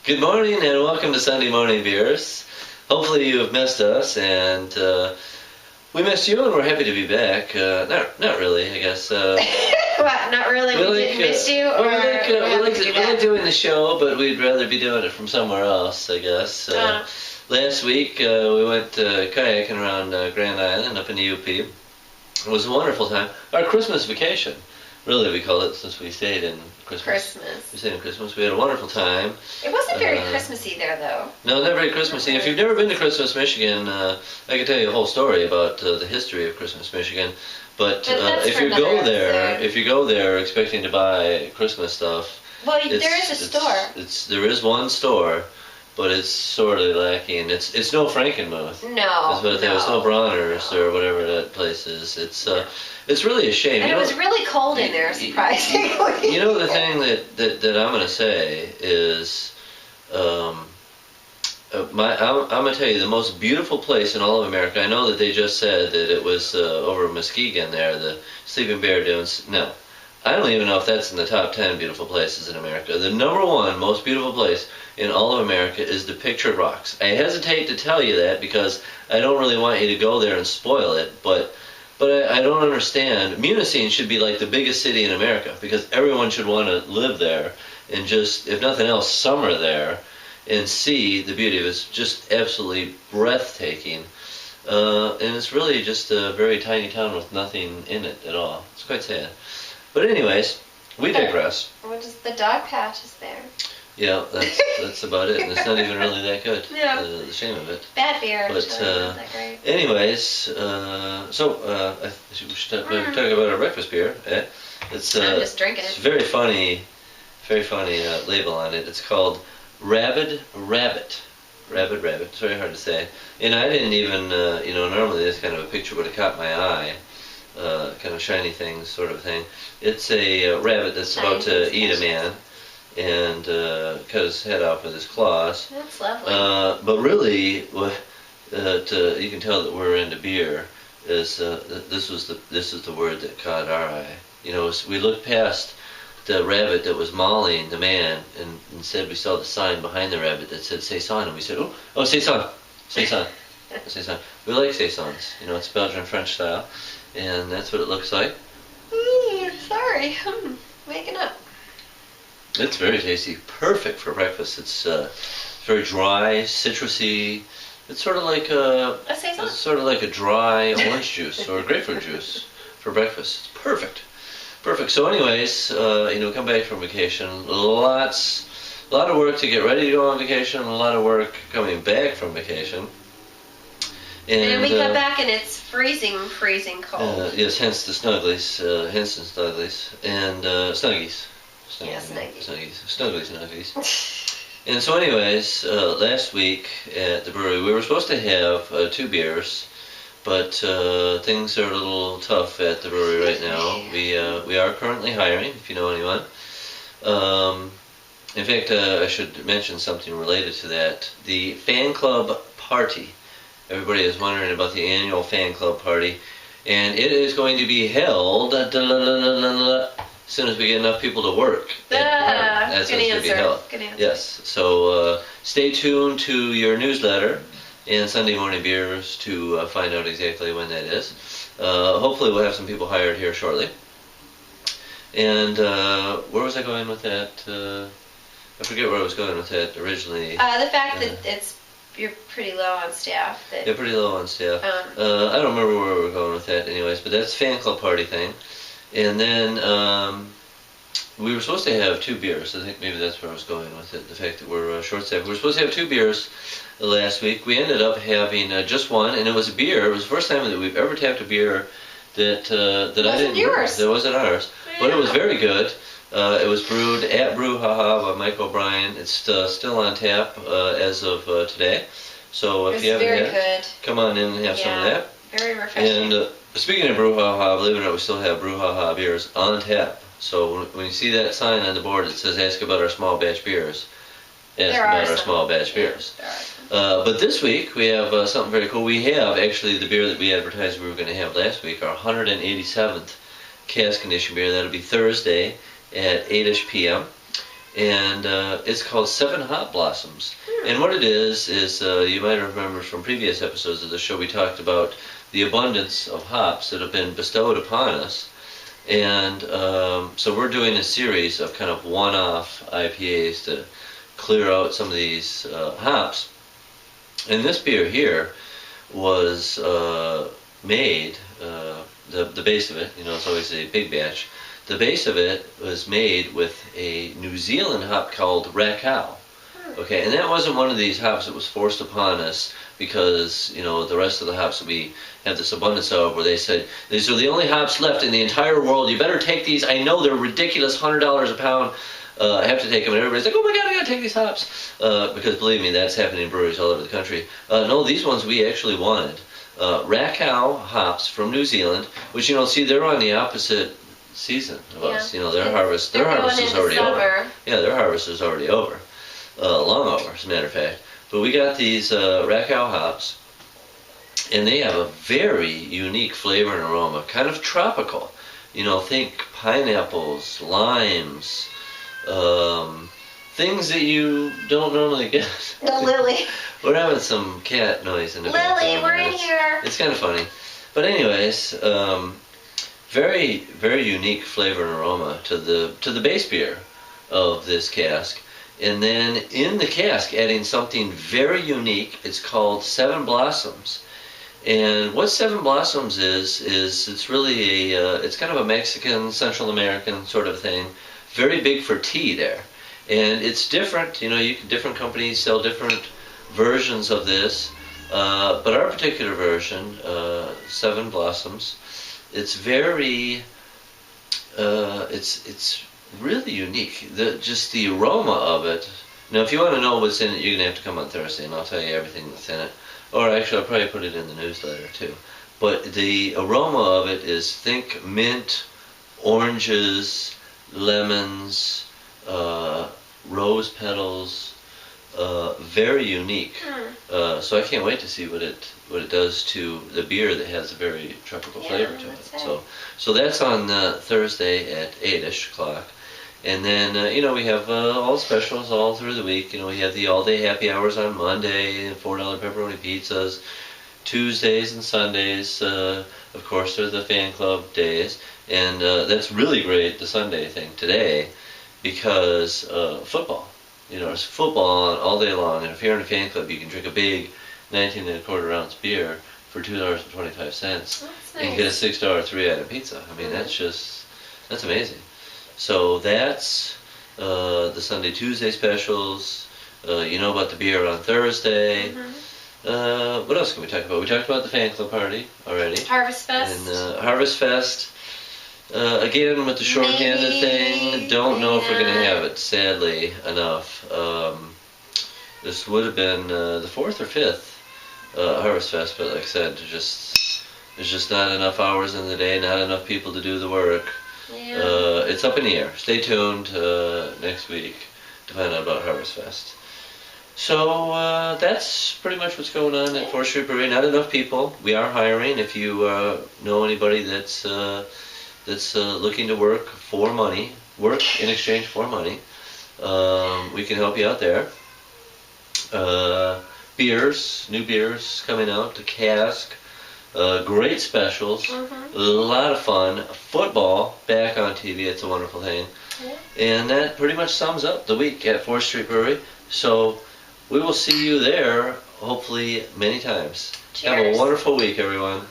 Good morning and welcome to Sunday Morning Beers. Hopefully you have missed us, and we missed you, and we're happy to be back. Not really, I guess. What? Not really? We didn't miss you? Or we like doing the show, but we'd rather be doing it from somewhere else, I guess. Last week we went kayaking around Grand Island up in the UP. It was a wonderful time. Our Christmas vacation, really, we call it, since we stayed in Christmas. We stayed in Christmas. We had a wonderful time. It wasn't very Christmassy there, though. No, not very Christmassy. If you've never been to Christmas, Michigan, I can tell you a whole story about the history of Christmas, Michigan. But if you go there expecting to buy Christmas stuff, well, there is a store. There is one store, but it's sorely lacking. It's no Frankenmuth. No. It's no Bronner's or whatever that place is. It's really a shame. And it was really cold in there, surprisingly. You know, the thing that I'm going to say is, I'm going to tell you the most beautiful place in all of America. I know that they just said that it was over Muskegon there, the Sleeping Bear Dunes. No. I don't even know if that's in the top 10 beautiful places in America. The number one most beautiful place in all of America is the Pictured Rocks. I hesitate to tell you that because I don't really want you to go there and spoil it, but I don't understand. Munising should be like the biggest city in America because everyone should want to live there and just, if nothing else, summer there and see the beauty of it. It's just absolutely breathtaking. And it's really just a very tiny town with nothing in it at all. It's quite sad. But anyways, we digress. The dog patch is there. Yeah, that's about it. And it's not even really that good. Yeah. The shame of it. Bad beer. But not that great. anyways, we should talk about our breakfast beer. It's I'm just drinking it. It's very funny label on it. It's called Rabid Rabbit. Rabid Rabbit. It's very hard to say. And I didn't even, normally this kind of a picture would have caught my eye. Kind of shiny thing, sort of thing. It's a rabbit that's about to eat a man and cut his head off with his claws. That's lovely. But really, what you can tell that we're into beer is this is the word that caught our eye. You know, we looked past the rabbit that was mauling the man, and instead we saw the sign behind the rabbit that said "Saison," and we said, "Oh, Saison, Saison, Saison." We like Saisons. You know, it's Belgian French style. And that's what it looks like. Sorry, I'm waking up. It's very tasty. Perfect for breakfast. It's very dry, citrusy. It's sort of like a dry orange juice or grapefruit juice for breakfast. It's perfect. Perfect. So anyways, come back from vacation. A lot of work to get ready to go on vacation. A lot of work coming back from vacation. And we come back and it's freezing cold. Yes, hence the Snugglies, and Snuggies. Yeah, Snuggies. Snugglies. And so anyways, last week at the brewery, we were supposed to have 2 beers, but things are a little tough at the brewery right now. We are currently hiring, if you know anyone. In fact, I should mention something related to that. The fan club party. Everybody is wondering about the annual fan club party, and it is going to be held as soon as we get enough people to work. That's when it's going to be held. Good answer. Yes, so stay tuned to your newsletter and Sunday Morning Beers to find out exactly when that is. Hopefully we'll have some people hired here shortly. And where was I going with that? I forget where I was going with that originally. The fact that you're pretty low on staff. They're pretty low on staff. I don't remember where we were going with that anyways, but that's fan club party thing. And then we were supposed to have 2 beers. I think maybe that's where I was going with it, the fact that we're short-staffed. We were supposed to have 2 beers last week. We ended up having just one, and it was a beer. It was the first time that we've ever tapped a beer that I didn't brew. That wasn't ours. Yeah. But it was very good. It was brewed at Brew Haha by Mike O'Brien. It's still on tap as of today. So if you haven't had it, come on in and have some of that. Very refreshing. And speaking of Brew Haha, believe it or not, we still have Brew Haha beers on tap. So when you see that sign on the board that says "Ask about our small batch beers," ask about our small batch beers. But this week we have something very cool. We have actually the beer that we advertised we were going to have last week, our 187th cask condition beer. That'll be Thursday at 8-ish p.m. and it's called Seven Hop Blossoms. And what it is you might remember from previous episodes of the show, we talked about the abundance of hops that have been bestowed upon us. And so we're doing a series of kind of one-off IPAs to clear out some of these hops. And this beer here was made, the base of it, it's always a big batch, the base of it was made with a New Zealand hop called Rakau. Okay, and that wasn't one of these hops that was forced upon us because, the rest of the hops that we have this abundance of, where they said, these are the only hops left in the entire world, you better take these, I know they're ridiculous, $100 a pound, I have to take them, and everybody's like, oh my god, I gotta take these hops, because believe me, that's happening in breweries all over the country. No, these ones we actually wanted. Rakau hops from New Zealand, which, see, they're on the opposite season of us. Their harvest is already over. Yeah, their harvest is already over. Long over, as a matter of fact. But we got these Rakau hops, and they have a very unique flavor and aroma, kind of tropical. Think pineapples, limes, things that you don't normally get. No, Lily. We're having some cat noise in the background. Lily, we're in here. It's kind of funny. But anyways, very, very unique flavor and aroma to the base beer of this cask. And then in the cask, adding something very unique. It's called Seven Blossoms. And what Seven Blossoms is it's really it's kind of a Mexican, Central American sort of thing. Very big for tea there. And it's different, different companies sell different versions of this. But our particular version, Seven Blossoms, it's very, it's really unique. Just the aroma of it. Now, if you want to know what's in it, you're going to have to come on Thursday, and I'll tell you everything that's in it. Or actually, I'll probably put it in the newsletter, too. But the aroma of it is, think mint, oranges, lemons, rose petals, very unique. So I can't wait to see what it does to the beer that has a very tropical flavor to it. So that's on Thursday at 8-ish o'clock. And then, we have all specials all through the week. We have the all-day happy hours on Monday, $4 pepperoni pizzas. Tuesdays and Sundays, of course, are the fan club days. And that's really great, the Sunday thing today, because football. There's football on all day long. And if you're in a fan club, you can drink a big 19¼ ounce beer for $2.25 nice. And get a $6 3-item pizza. I mean, that's amazing. So that's the Sunday, Tuesday specials. You know about the beer on Thursday. What else can we talk about? We talked about the fan club party already. Harvest Fest. And Harvest Fest. Again, with the short-handed thing, don't know if we're going to have it, sadly enough. This would have been the 4th or 5th Harvest Fest, but like I said, there's just not enough hours in the day, not enough people to do the work. Yeah. It's up in the air. Stay tuned next week to find out about Harvest Fest. So that's pretty much what's going on at 4th Street Brewery. Not enough people. We are hiring. If you know anybody that's looking to work for money, work in exchange for money, we can help you out there. Beers, new beers coming out, the cask, great specials, a lot of fun. Football back on TV, it's a wonderful thing. And that pretty much sums up the week at 4th Street Brewery. So we will see you there, hopefully, many times. Cheers. Have a wonderful week, everyone.